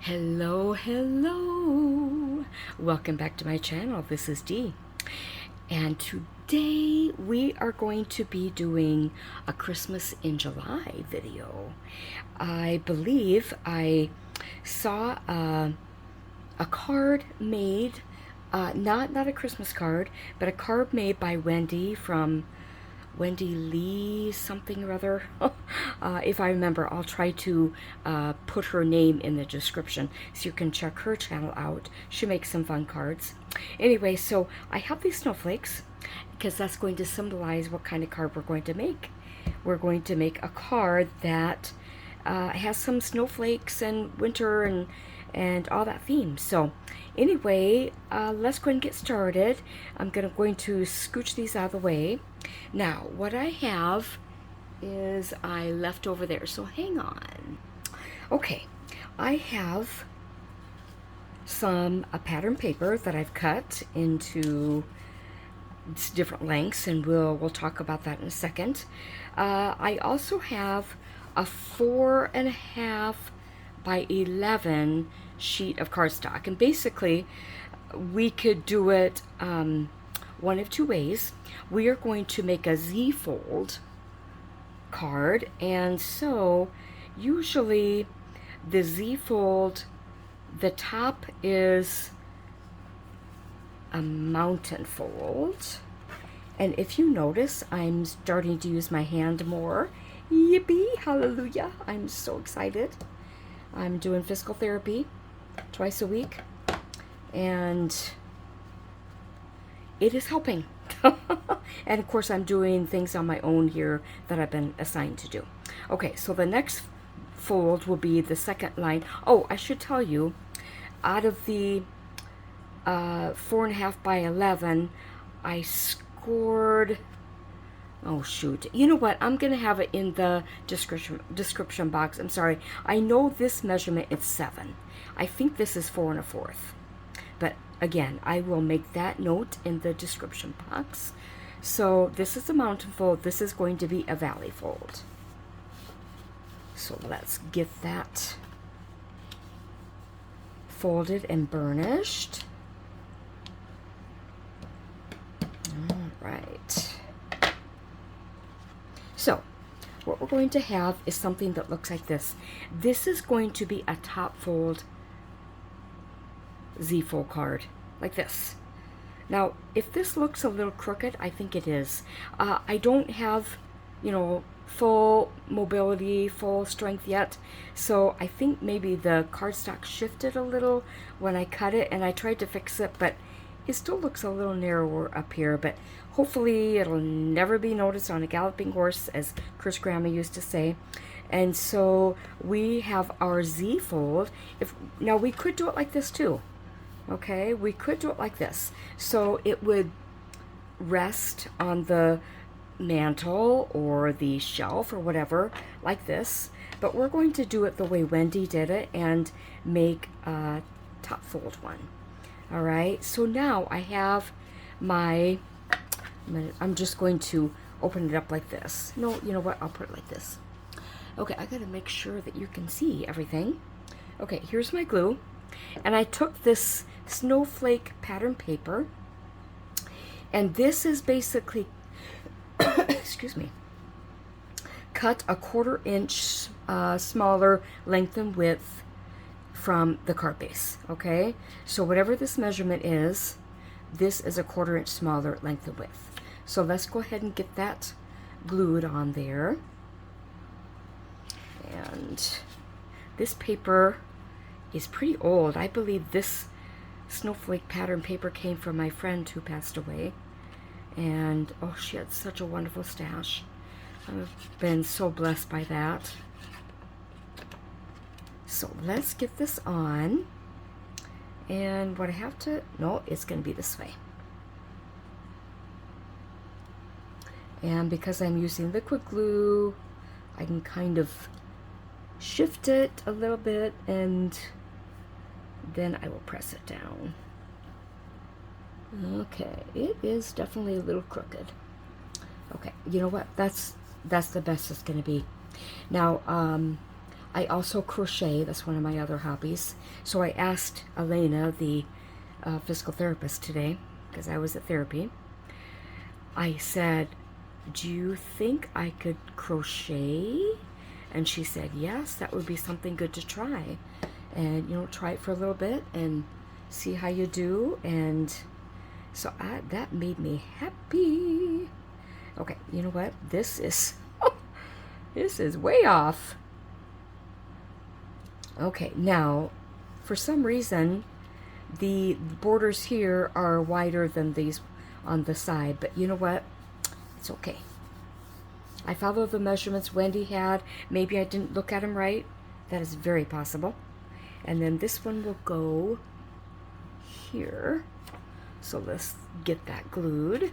Hello, hello. Welcome back to my channel. This is Dee. And today we are going to be doing a Christmas in July video. I believe I saw a card made, not a Christmas card, but a card made by Wendy from Wendy Lee something or other. If I remember, I'll try to put her name in the description so you can check her channel out. She makes some fun cards. Anyway, so I have these snowflakes because that's going to symbolize what kind of card we're going to make. We're going to make a card that has some snowflakes and winter and all that theme. So anyway, let's go ahead and get started. I'm going to scooch these out of the way. Now, what I have is I left over there, so hang on. Okay, I have some pattern paper that I've cut into different lengths, and we'll talk about that in a second. I also have a 4.5 by 11 sheet of cardstock, and basically we could do it one of two ways. We are going to make a Z-fold card, and so usually the Z-fold, the top is a mountain fold, and if you notice, I'm starting to use my hand more. Yippee, hallelujah, I'm so excited. I'm doing physical therapy twice a week, and it is helping. And of course I'm doing things on my own here that I've been assigned to do. Okay, so the next fold will be the second line. Oh, I should tell you, out of the 4.5 by 11, I scored, oh shoot, you know what, I'm gonna have it in the description box. I'm sorry, I know this measurement is 7. I think this is 4 1/4, but again, I will make that note in the description box. So this is a mountain fold. This is going to be a valley fold. So let's get that folded and burnished. All right. So what we're going to have is something that looks like this. This is going to be a top fold Z-fold card, like this. Now, if this looks a little crooked, I think it is. I don't have, full mobility, full strength yet, so I think maybe the cardstock shifted a little when I cut it, and I tried to fix it, but it still looks a little narrower up here, but hopefully it'll never be noticed on a galloping horse, as Chris Grandma used to say. And so we have our Z-fold. Now, we could do it like this too. Okay, we could do it like this. So it would rest on the mantle or the shelf or whatever, like this. But we're going to do it the way Wendy did it and make a top fold one. All right, so now I have my, I'm just going to open it up like this. No, you know what, I'll put it like this. Okay, I gotta make sure that you can see everything. Okay, here's my glue. And I took this snowflake pattern paper, and this is basically excuse me, cut a 1/4 inch smaller length and width from the card base. Okay, so whatever this measurement is, this is a 1/4 inch smaller length and width. So let's go ahead and get that glued on there. And this paper is pretty old. I believe this snowflake pattern paper came from my friend who passed away, and oh, she had such a wonderful stash. I've been so blessed by that. So let's get this on, and what I have to, no, it's going to be this way. And because I'm using liquid glue, I can kind of shift it a little bit, and then I will press it down. Okay, it is definitely a little crooked. Okay, you know what? That's the best it's going to be. Now, I also crochet. That's one of my other hobbies. So I asked Elena, the physical therapist today, because I was at therapy, I said, do you think I could crochet? And she said, yes, that would be something good to try. And, try it for a little bit and see how you do. And so that made me happy. Okay, you know what? This is way off. Okay, now, for some reason, the borders here are wider than these on the side. But you know what? It's okay. I followed the measurements Wendy had. Maybe I didn't look at them right. That is very possible. And then this one will go here. So let's get that glued.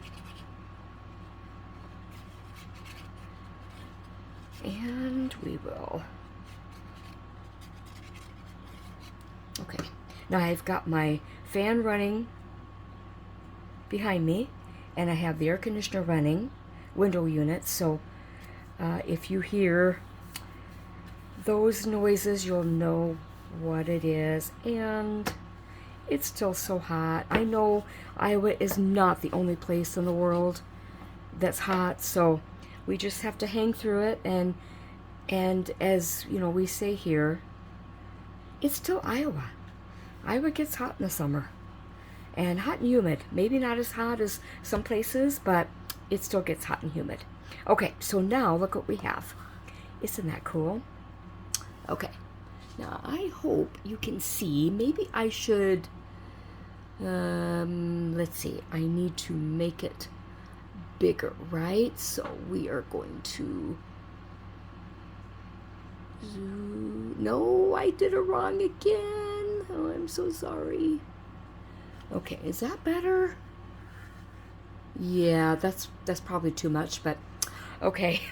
And we will. Okay. Now I've got my fan running behind me, and I have the air conditioner running, window unit. So if you hear those noises, you'll know what it is. And it's still so hot. I know Iowa is not the only place in the world that's hot, so we just have to hang through it. And as we say here, it's still Iowa. Iowa gets hot in the summer, and hot and humid. Maybe not as hot as some places, but it still gets hot and humid. Okay, so now look what we have. Isn't that cool? Okay, now I hope you can see. Maybe I should, let's see, I need to make it bigger, right? So we are going to no, I did it wrong again. Oh, I'm so sorry. Okay, is that better? Yeah, that's probably too much, but okay.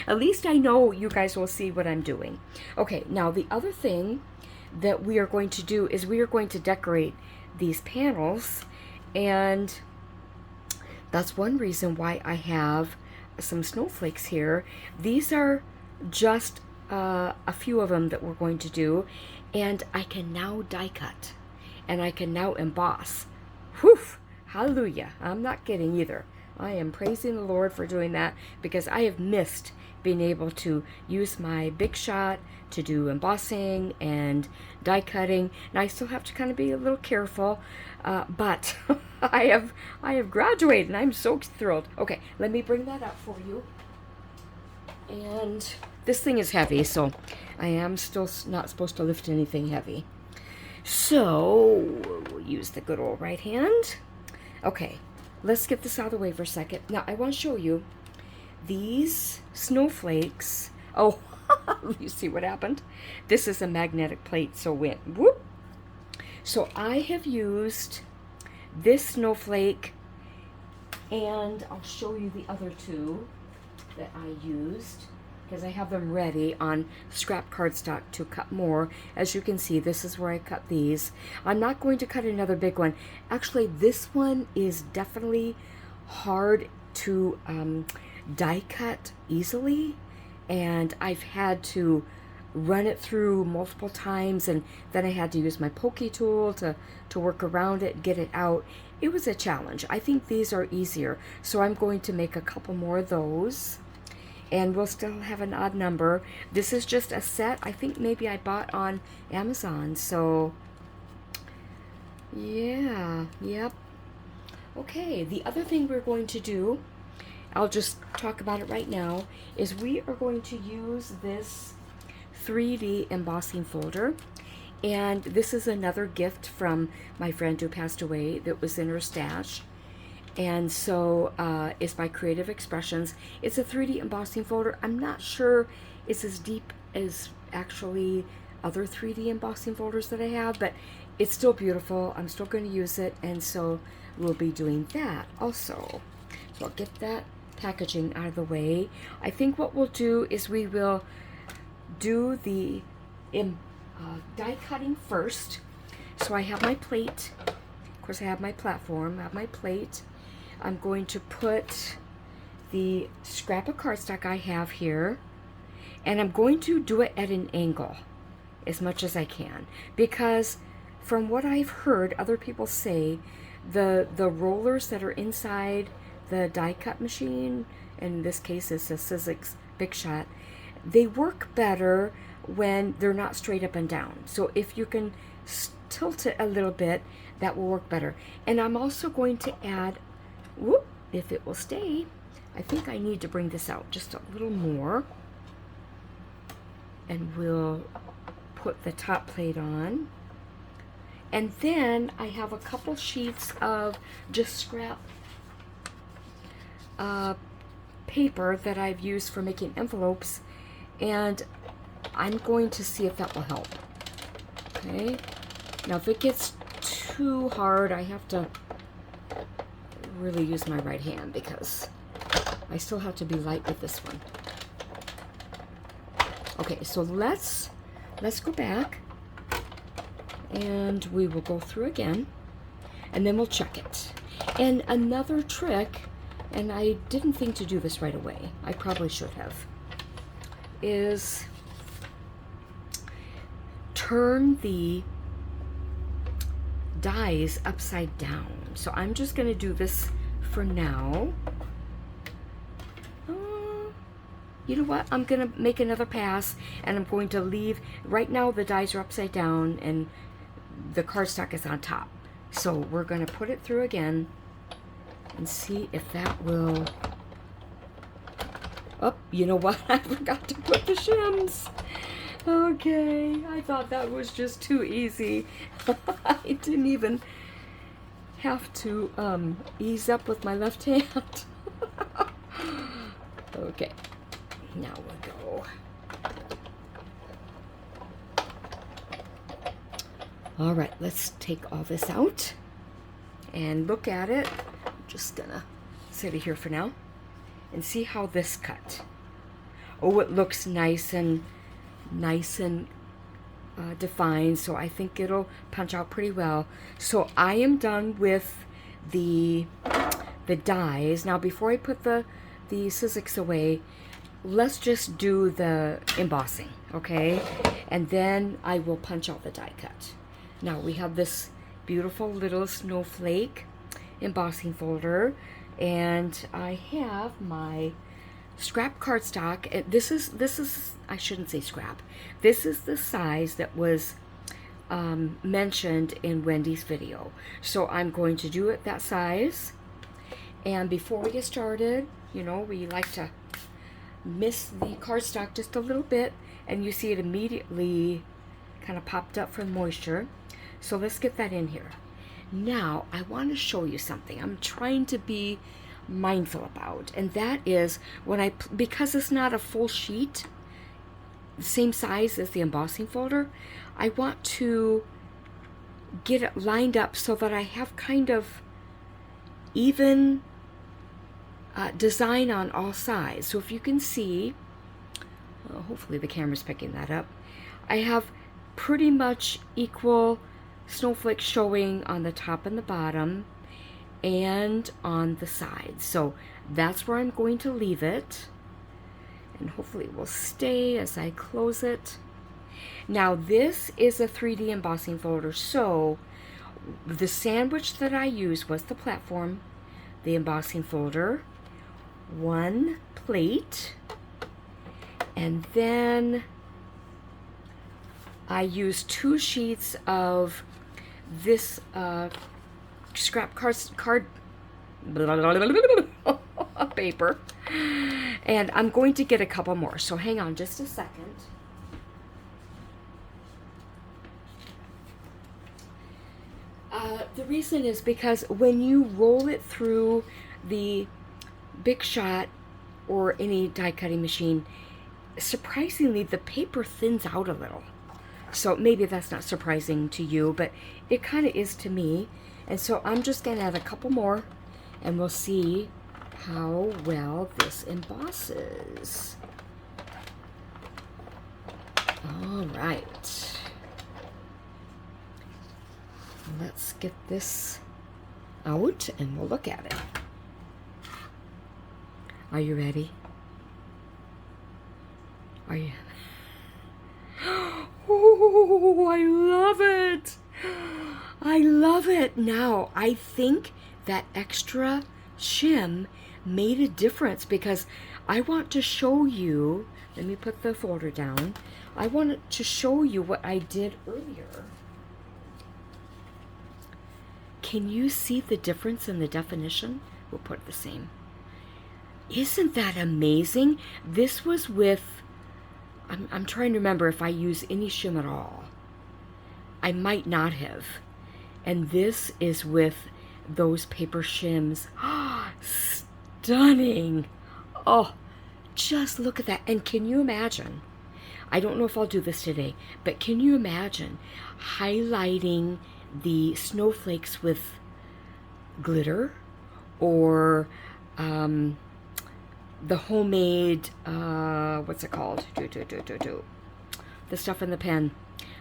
At least I know you guys will see what I'm doing. Okay, now the other thing that we are going to do is we are going to decorate these panels, and that's one reason why I have some snowflakes here. These are just a few of them that we're going to do, and I can now die cut, and I can now emboss. Whew! Hallelujah! I'm not kidding either. I am praising the Lord for doing that, because I have missed being able to use my Big Shot to do embossing and die cutting. And I still have to kind of be a little careful, but I have graduated, and I'm so thrilled. Okay, let me bring that up for you. And this thing is heavy, so I am still not supposed to lift anything heavy. So we'll use the good old right hand. Okay, let's get this out of the way for a second. Now I want to show you these snowflakes. Oh, you see what happened? This is a magnetic plate, so went whoop. So I have used this snowflake, and I'll show you the other two that I used, because I have them ready on scrap cardstock to cut more. As you can see, this is where I cut these. I'm not going to cut another big one. Actually, this one is definitely hard to die cut easily, and I've had to run it through multiple times, and then I had to use my pokey tool to work around it, get it out. It was a challenge. I think these are easier, so I'm going to make a couple more of those, and we'll still have an odd number. This is just a set I think maybe I bought on Amazon, so yeah, yep. Okay, the other thing we're going to do, I'll just talk about it right now, is we are going to use this 3D embossing folder. And this is another gift from my friend who passed away that was in her stash. And so it's by Creative Expressions. It's a 3D embossing folder. I'm not sure it's as deep as actually other 3D embossing folders that I have, but it's still beautiful. I'm still going to use it, and so we'll be doing that also. So I'll get that packaging out of the way. I think what we'll do is we will do the die cutting first. So I have my plate. Of course, I have my platform. I have my plate. I'm going to put the scrap of cardstock I have here, And I'm going to do it at an angle as much as I can, because from what I've heard other people say, the rollers that are inside the die cut machine, in this case it's a Sizzix Big Shot, they work better when they're not straight up and down. So if you can tilt it a little bit, that will work better. And I'm also going to add, whoop, if it will stay, I think I need to bring this out just a little more. And we'll put the top plate on. And then I have a couple sheets of just scrap paper that I've used for making envelopes, and I'm going to see if that will help. Okay, now if it gets too hard, I have to really use my right hand, because I still have to be light with this one. Okay, so let's go back, and we will go through again, and then we'll check it. And another trick, and I didn't think to do this right away, I probably should have, is turn the dies upside down. So I'm just going to do this for now. You know what? I'm going to make another pass, and I'm going to leave. Right now the dies are upside down and the cardstock is on top. So we're going to put it through again and see if that will... Oh, you know what? I forgot to put the shims. Okay, I thought that was just too easy. I didn't even have to ease up with my left hand. Okay, now we'll go. All right, let's take all this out and look at it. I'm just gonna set it here for now and see how this cut. Oh, it looks nice and defined, so I think it'll punch out pretty well. So I am done with the dies. Now before I put the Sizzix away, let's just do the embossing, okay? And then I will punch out the die cut. Now we have this beautiful little snowflake embossing folder, and I have my scrap cardstock. This is I shouldn't say scrap. This is the size that was mentioned in Wendy's video. So I'm going to do it that size. And before we get started, you know, we like to mist the cardstock just a little bit, and you see it immediately kind of popped up from moisture. So let's get that in here. Now I want to show you something I'm trying to be mindful about, and that is when because it's not a full sheet, the same size as the embossing folder, I want to get it lined up so that I have kind of even design on all sides. So if you can see, hopefully the camera's picking that up, I have pretty much equal snowflakes showing on the top and the bottom and on the sides. So that's where I'm going to leave it, and hopefully it will stay as I close it. Now this is a 3D embossing folder, so the sandwich that I used was the platform, the embossing folder, one plate, and then I used 2 sheets of this scrap card paper, and I'm going to get a couple more, so hang on just a second. The reason is because when you roll it through the Big Shot or any die cutting machine, surprisingly the paper thins out a little. So maybe that's not surprising to you, but it kind of is to me. And so I'm just going to add a couple more, and we'll see how well this embosses. All right. Let's get this out, and we'll look at it. Are you ready? Are you? Oh, I love it. I love it. Now, I think that extra shim made a difference because I want to show you, let me put the folder down. I wanted to show you what I did earlier. Can you see the difference in the definition? We'll put it the same. Isn't that amazing? This was with, I'm trying to remember if I use any shim at all. I might not have. And this is with those paper shims. Stunning. Oh, just look at that. And can you imagine? I don't know if I'll do this today, but can you imagine highlighting the snowflakes with glitter or the homemade, what's it called? The stuff in the pen.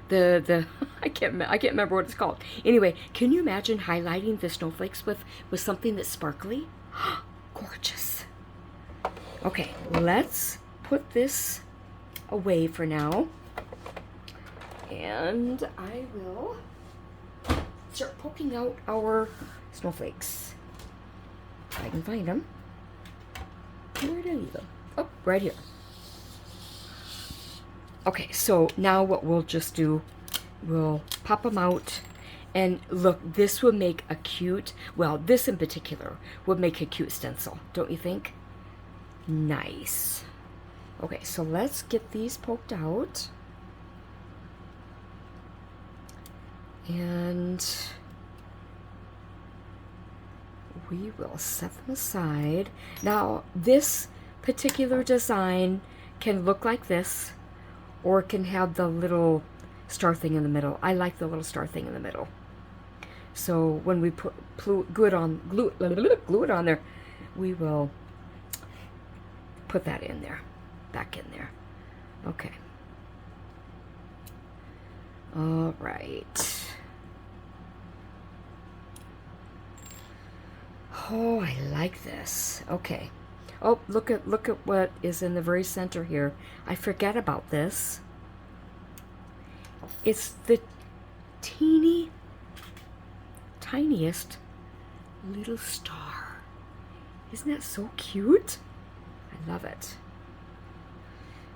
I can't remember what it's called. Anyway, can you imagine highlighting the snowflakes with something that's sparkly? Gorgeous. Okay, let's put this away for now. And I will start poking out our snowflakes. If I can find them. Where did I leave them? Oh, right here. Okay, so now what we'll just do, we'll pop them out. And look, this would make a cute, well, this in particular would make a cute stencil, don't you think? Nice. Okay, so let's get these poked out. And we will set them aside. Now, this particular design can look like this, or it can have the little star thing in the middle. I like the little star thing in the middle. So when we glue it on there, we will put that in there, back in there. Okay. All right. Oh, I like this. Okay. Oh, look at what is in the very center here. I forget about this. It's the tiniest little star. Isn't that so cute? I love it.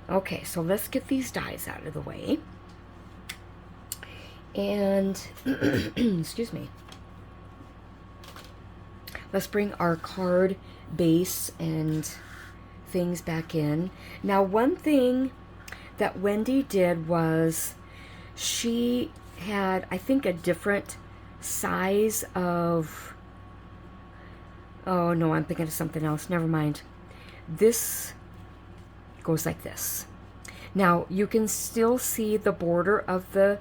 Okay, so let's get these dies out of the way. And, excuse me. Let's bring our card base and things back in. Now, one thing that Wendy did was she had, I think, a different size of, oh no, I'm thinking of something else. Never mind. This goes like this. Now, you can still see the border of the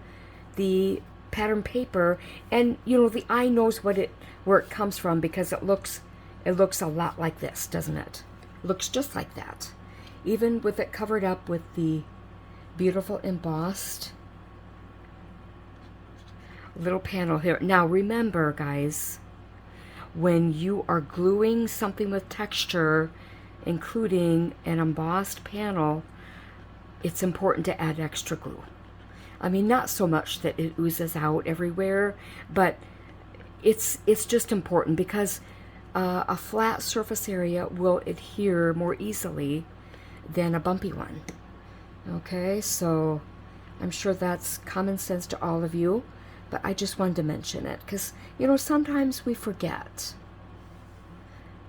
pattern paper, and you know, the eye knows where it comes from because it looks a lot like this, doesn't it? Looks just like that, even with it covered up with the beautiful embossed little panel here. Now remember, guys, when you are gluing something with texture, including an embossed panel, it's important to add extra glue. I mean, not so much that it oozes out everywhere, but it's just important because a flat surface area will adhere more easily than a bumpy one. Okay, so I'm sure that's common sense to all of you, but I just wanted to mention it because, you know, sometimes we forget.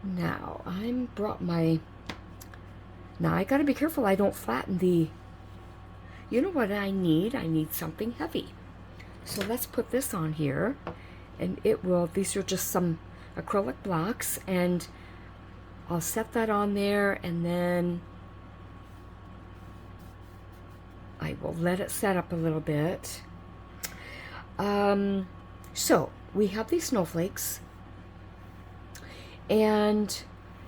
Now, now I gotta be careful I don't flatten the, you know what I need? I need something heavy. So let's put this on here, and these are just some acrylic blocks, and I'll set that on there, and then I will let it set up a little bit. So we have these snowflakes, and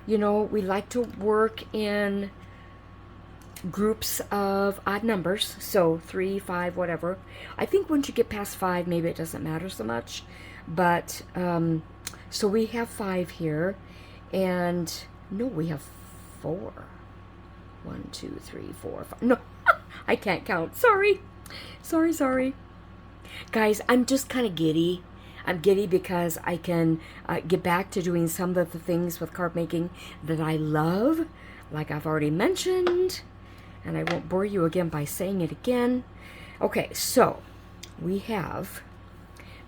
you know, we like to work in groups of odd numbers, so 3, 5, whatever. I think once you get past 5, maybe it doesn't matter so much, but so we have 5 here, and no, we have 4. 1, 2, 3, 4, 5. No, I can't count. Sorry. Sorry. Guys, I'm just kind of giddy. I'm giddy because I can get back to doing some of the things with card making that I love, like I've already mentioned, and I won't bore you again by saying it again. Okay, so we have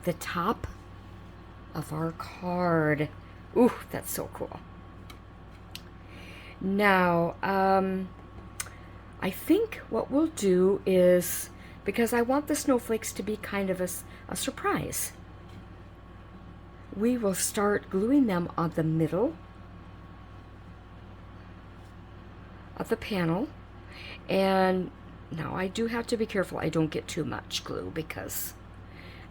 the top of our card. Ooh, that's so cool. Now, I think what we'll do is, because I want the snowflakes to be kind of a surprise, we will start gluing them on the middle of the panel. And now I do have to be careful I don't get too much glue because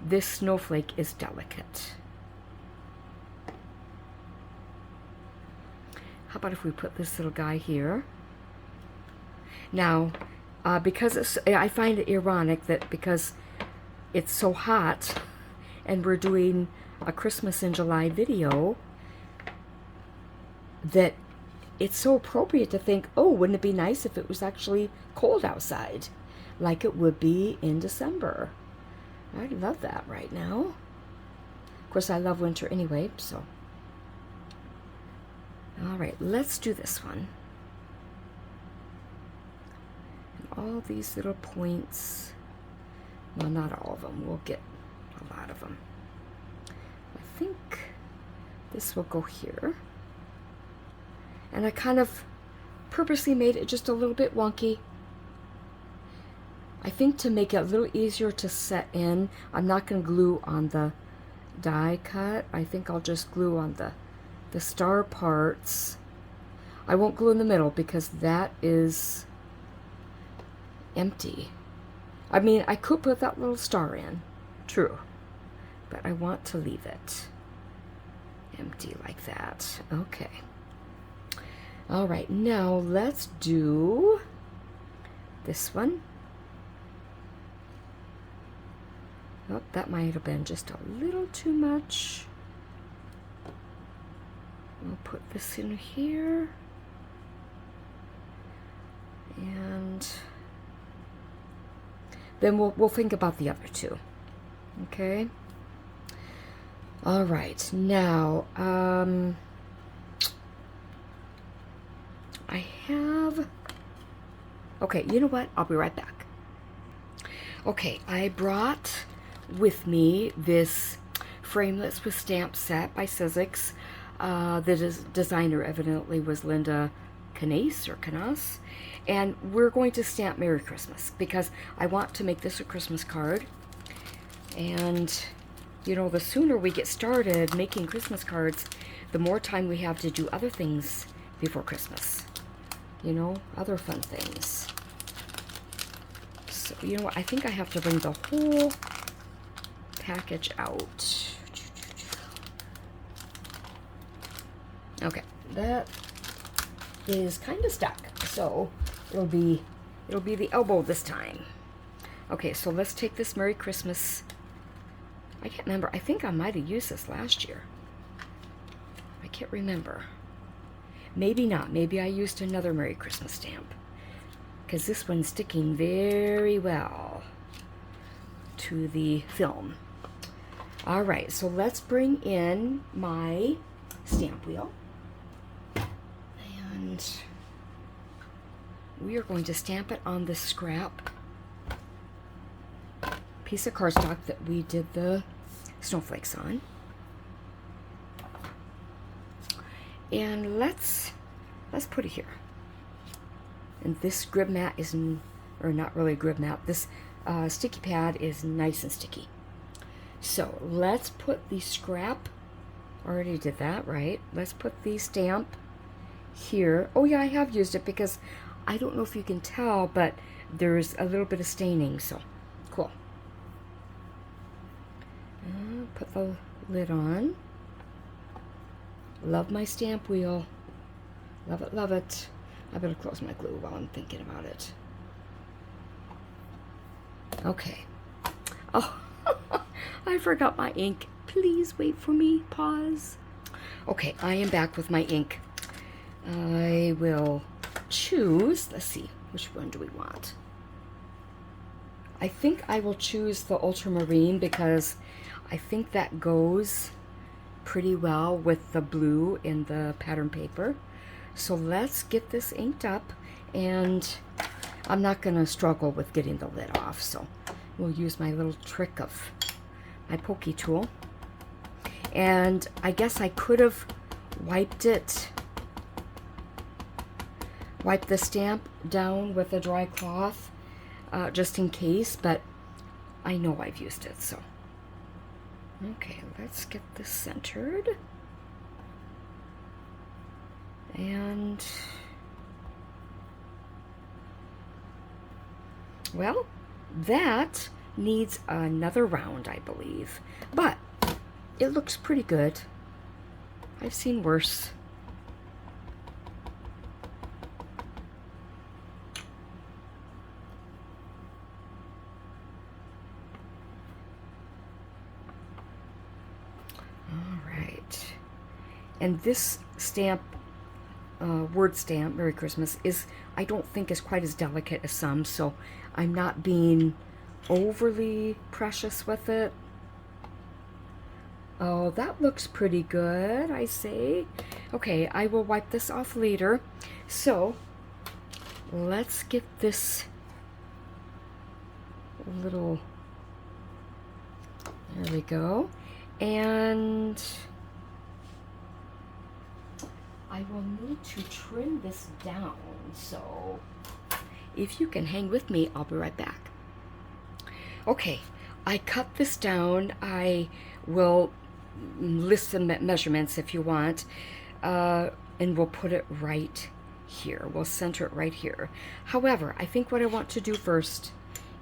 this snowflake is delicate. How about if we put this little guy here? Now, because I find it ironic that because it's so hot and we're doing a Christmas in July video, that it's so appropriate to think, oh, wouldn't it be nice if it was actually cold outside, like it would be in December? I love that right now. Of course, I love winter anyway, so. All right, let's do this one. And all these little points, well, not all of them. We'll get a lot of them. I think this will go here. And I kind of purposely made it just a little bit wonky. I think to make it a little easier to set in, I'm not going to glue on the die cut. I think I'll just glue on the star parts. I won't glue in the middle because that is empty. I mean, I could put that little star in, true, but I want to leave it empty like that. Okay. All right, now let's do this one. Oh, that might have been just a little too much. We'll put this in here. And then we'll think about the other two. Okay? All right, now, I have, okay, you know what? I'll be right back. Okay, I brought with me this framelits with stamp set by Sizzix. The designer evidently was Linda Canas, and we're going to stamp Merry Christmas because I want to make this a Christmas card. And you know, the sooner we get started making Christmas cards, the more time we have to do other things before Christmas. You know, other fun things. So, you know what? I think I have to bring the whole package out. Okay, that is kind of stuck, so it'll be the elbow this time. Okay, so let's take this Merry Christmas. I can't remember. I think I might have used this last year. I can't remember. Maybe not. Maybe I used another Merry Christmas stamp, because this one's sticking very well to the film. All right, so let's bring in my stamp wheel. And we are going to stamp it on the scrap piece of cardstock that we did the snowflakes on. And let's put it here. And this grip mat is, or not really a grip mat, this sticky pad is nice and sticky. So let's put the scrap, already did that, right? Let's put the stamp here. Oh yeah, I have used it because I don't know if you can tell, but there's a little bit of staining, so cool. Put the lid on. Love my stamp wheel. Love it, love it. I better close my glue while I'm thinking about it. Okay. Oh, I forgot my ink. Please wait for me. Pause. Okay, I am back with my ink. I will choose, let's see, which one do we want? I think I will choose the Ultramarine because I think that goes pretty well with the blue in the pattern paper. So let's get this inked up, and I'm not going to struggle with getting the lid off, so we'll use my little trick of my pokey tool. And I guess I could have wiped the stamp down with a dry cloth just in case, but I know I've used it, so. Okay, let's get this centered. And, well, that needs another round, I believe, but it looks pretty good. I've seen worse. All right. And this stamp, word stamp, Merry Christmas, is, I don't think, is quite as delicate as some, so I'm not being overly precious with it. Oh, that looks pretty good, I say. Okay, I will wipe this off later. So, let's get this little, there we go. And I will need to trim this down, so if you can hang with me, I'll be right back. Okay, I cut this down. I will list the measurements if you want, and we'll put it right here. We'll center it right here. However, I think what I want to do first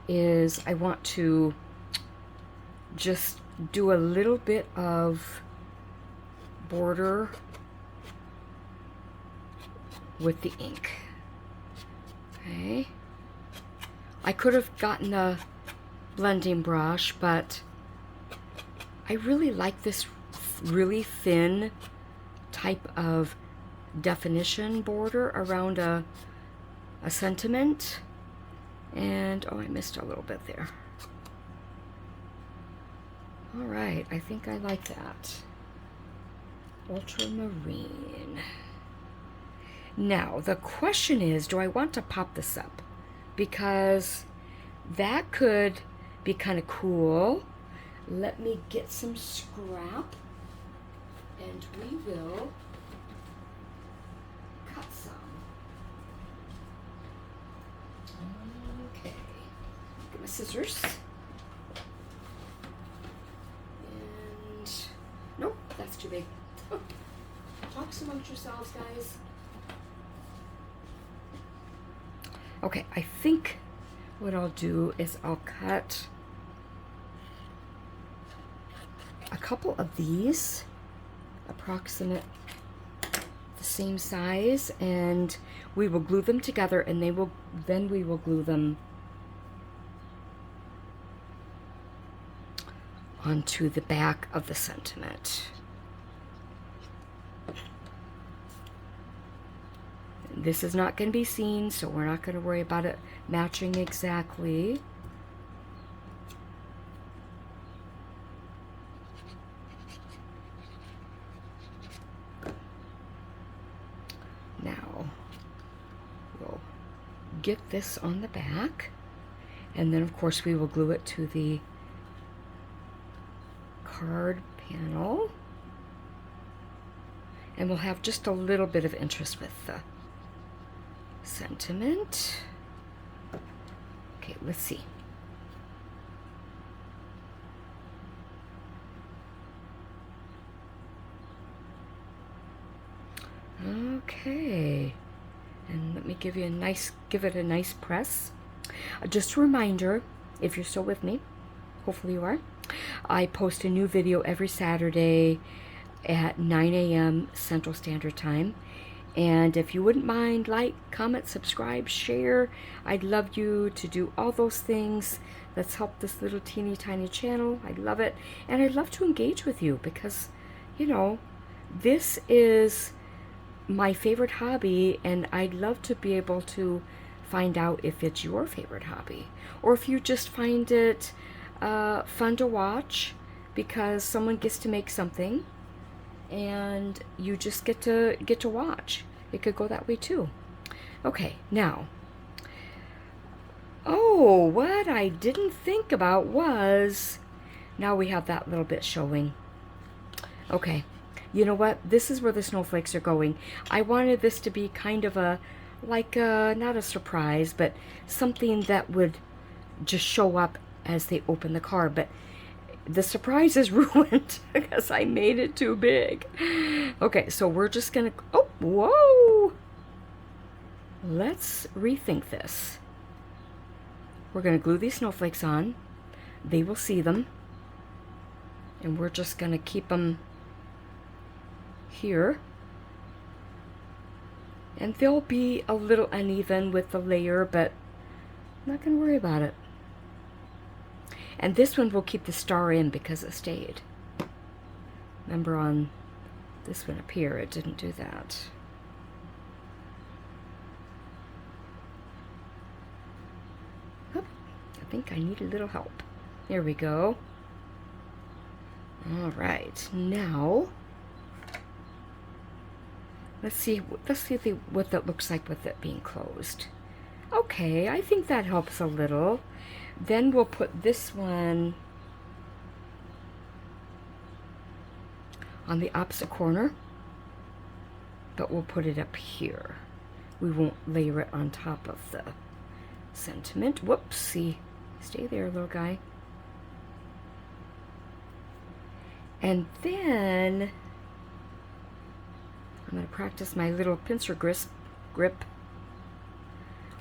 is I want to just do a little bit of border with the ink. Okay. I could have gotten a blending brush, but I really like this really thin type of definition border around a sentiment. And oh, I missed a little bit there. All right, I think I like that. Ultramarine. Now, the question is, do I want to pop this up? Because that could be kind of cool. Let me get some scrap, and we will cut some. Okay, get my scissors. And, nope, that's too big. Talk amongst yourselves, guys. Okay, I think what I'll do is I'll cut a couple of these, approximate the same size, and we will glue them together, and then we will glue them onto the back of the sentiment. This is not going to be seen, so we're not going to worry about it matching exactly. Now, we'll get this on the back, and then of course we will glue it to the card panel, and we'll have just a little bit of interest with the sentiment. Okay, let's see. Okay, and let me give it a nice press. Just a reminder, if you're still with me, hopefully you are, I post a new video every Saturday at 9 a.m. Central Standard Time. And if you wouldn't mind, like, comment, subscribe, share. I'd love you to do all those things. Let's help this little teeny tiny channel. I love it. And I'd love to engage with you because, you know, this is my favorite hobby, and I'd love to be able to find out if it's your favorite hobby, or if you just find it fun to watch because someone gets to make something and you just get to watch. It could go that way too. Okay, now, oh, what I didn't think about was, now we have that little bit showing. Okay, you know what? This is where the snowflakes are going. I wanted this to be kind of a, like not a surprise, but something that would just show up as they open the card. But the surprise is ruined because I made it too big. Okay, so we're just gonna, oh, whoa. Let's rethink this. We're gonna glue these snowflakes on. They will see them. And we're just gonna keep them here. And they'll be a little uneven with the layer, but I'm not gonna worry about it. And this one will keep the star in because it stayed. Remember on this one up here, it didn't do that. Oh, I think I need a little help. There we go. All right, now let's see what that looks like with it being closed. Okay, I think that helps a little. Then we'll put this one on the opposite corner, but we'll put it up here. We won't layer it on top of the sentiment. Whoopsie. Stay there, little guy. And then I'm going to practice my little pincer grip.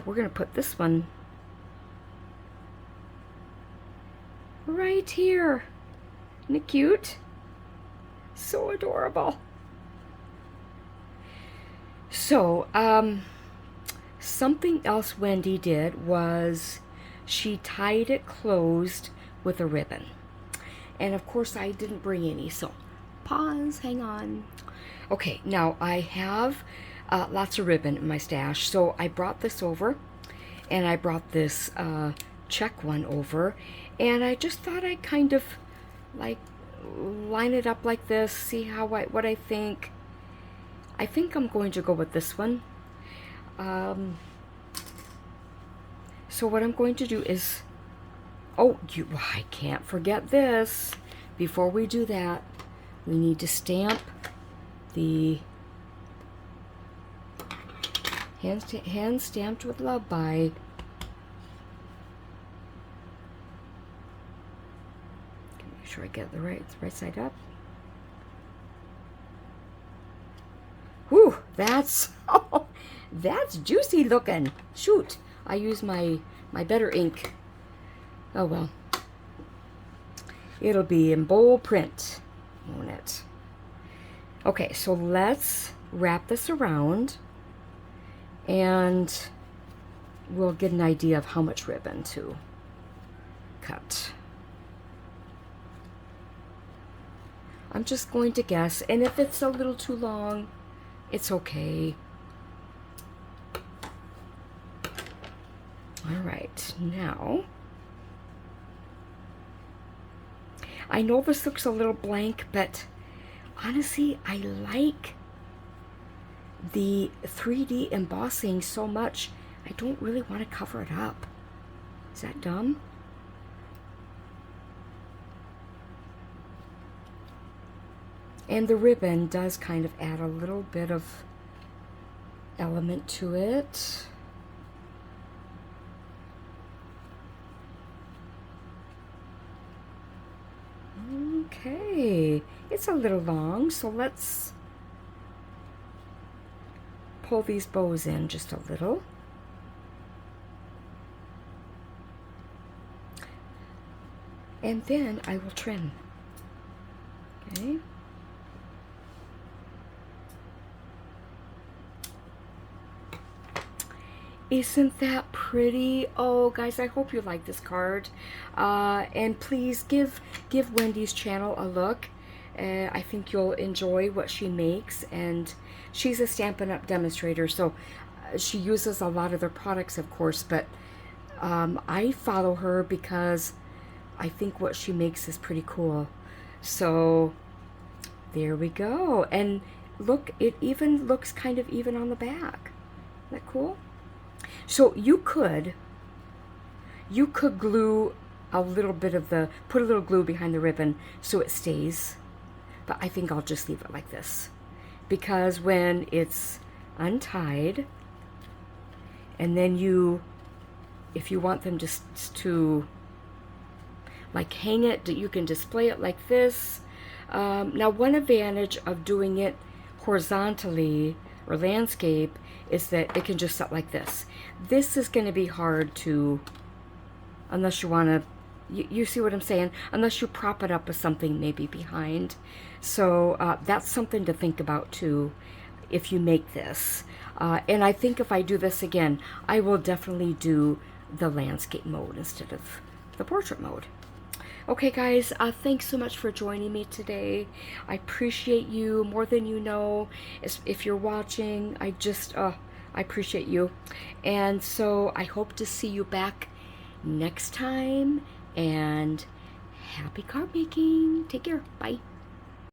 We're going to put this one right here. Isn't it cute? So adorable. So, something else Wendy did was she tied it closed with a ribbon. And of course I didn't bring any, so pause, hang on. Okay, now I have lots of ribbon in my stash, so I brought this over, and I brought this check one over, and I just thought I'd kind of like line it up like this, see how what I think. I think I'm going to go with this one. So what I'm going to do is, I can't forget this. Before we do that, we need to stamp the hand stamped with love by. Make sure I get the right side up. Whew, that's that's juicy looking. Shoot, I use my better ink. Oh well. It'll be in bold print, won't it? Okay, so let's wrap this around and we'll get an idea of how much ribbon to cut. I'm just going to guess, and if it's a little too long, it's okay. All right, now, I know this looks a little blank, but honestly, I like the 3D embossing so much, I don't really want to cover it up. Is that dumb? And the ribbon does kind of add a little bit of element to it. Okay, it's a little long, so let's pull these bows in just a little. And then I will trim. Okay. Isn't that pretty? Oh, guys, I hope you like this card. And please give Wendy's channel a look. I think you'll enjoy what she makes, and she's a Stampin' Up! Demonstrator, so she uses a lot of their products, of course, but I follow her because I think what she makes is pretty cool. So there we go. And look, it even looks kind of even on the back. Isn't that cool? So you could glue a little bit of put a little glue behind the ribbon so it stays. But I think I'll just leave it like this, because when it's untied, and then if you want them just to like hang it, you can display it like this. Now, one advantage of doing it horizontally or landscape is that it can just sit like this. This is going to be hard to, unless you want to, you see what I'm saying? Unless you prop it up with something maybe behind. So that's something to think about too if you make this. And I think if I do this again, I will definitely do the landscape mode instead of the portrait mode. Okay, guys, thanks so much for joining me today. I appreciate you more than you know. If you're watching, I appreciate you. And so I hope to see you back next time. And happy card making. Take care. Bye.